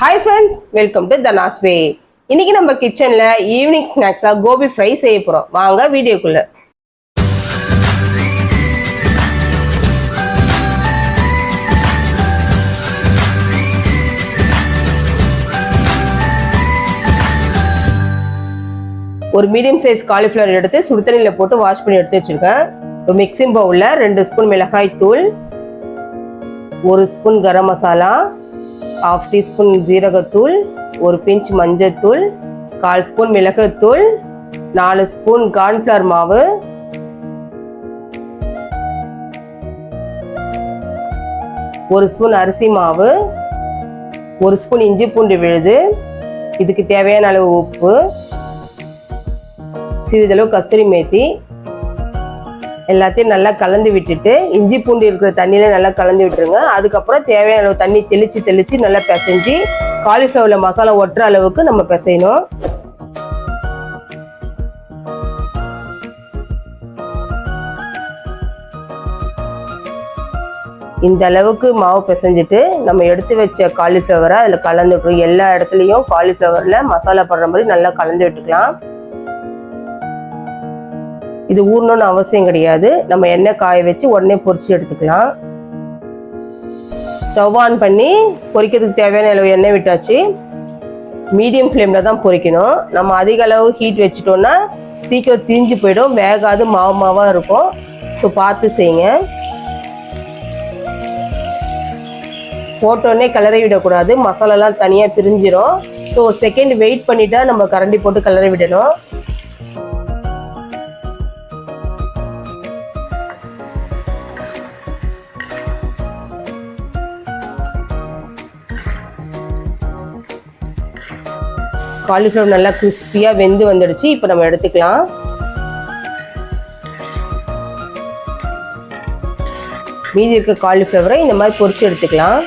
Hi friends, welcome to Dana's Way. இன்னைக்கு நம்ம கிச்சன்ல ஈவினிங் ஸ்நாக்ஸா கோபி ஃப்ரை செய்ய போறோம். வாங்க வீடியோக்குள்ள. ஒரு மீடியம் சைஸ் காலிஃப்ளவர் எடுத்து சுடு தண்ணியில போட்டு வாஷ் பண்ணி எடுத்து வச்சிருக்கேன். இப்போ மிக்சிங் பவுல்ல 2 ஸ்பூன் மிளகாய் தூள், 1 ஸ்பூன் கரம் மசாலா, 1/2 டீஸ்பூன் ஜீரகத்தூள், 1 பிஞ்ச் மஞ்சள்தூள், 1/4 ஸ்பூன் மிளகுத்தூள், 4 ஸ்பூன் கார்ன்ஃப்ளவர் மாவு, 1 ஸ்பூன் அரிசி மாவு, 1 ஸ்பூன் இஞ்சி பூண்டு விழுது, இதுக்கு தேவையான அளவு உப்பு, சிறிதளவு கஸ்தூரி மேத்தி, எல்லாத்தையும் நல்லா கலந்து விட்டுட்டு இஞ்சி பூண்டு இருக்கிற தண்ணியில நல்லா கலந்து விட்டுருங்க. அதுக்கப்புறம் தேவையான அளவு தண்ணி தெளிச்சு நல்லா பிசைஞ்சு காலிஃப்ளவர்ல மசாலா ஒட்டுற அளவுக்கு நம்ம பிசையணும். இந்த அளவுக்கு மாவு பிசைஞ்சிட்டு நம்ம எடுத்து வச்ச காலிஃப்ளவரை அதில் கலந்து விட்டுருவோம். எல்லா இடத்துலையும் காலிஃப்ளவர்ல மசாலா படுற மாதிரி நல்லா கலந்து விட்டுக்கலாம். இது ஊறணும்னு அவசியம் கிடையாது. நம்ம எண்ணெய் காய வச்சு உடனே பொரிச்சு எடுத்துக்கலாம். ஸ்டவ் ஆன் பண்ணி பொரிக்கிறதுக்கு தேவையான அளவு எண்ணெய் விட்டாச்சு. மீடியம் ஃப்ளேமில் தான் பொரிக்கணும். நம்ம அதிக அளவு ஹீட் வச்சுட்டோம்னா சீக்கிரம் தீஞ்சு போயிடும், வேகாது, மாவாக இருக்கும். ஸோ பார்த்து செய்யுங்க. போட்டோடனே கிளறி விடக்கூடாது, மசாலாலாம் தனியாக பிரிஞ்சிடும். ஸோ ஒரு செகண்ட் வெயிட் பண்ணிட்டா நம்ம கரண்டி போட்டு கிளறி விடணும். காலிஃப்ளவர் நல்லா கிறிஸ்பியாக வெந்து வந்துடுச்சு. இப்போ நம்ம எடுத்துக்கலாம். மீதி இருக்க காலிஃப்ளவரை இந்த மாதிரி பொரிச்சு எடுத்துக்கலாம்.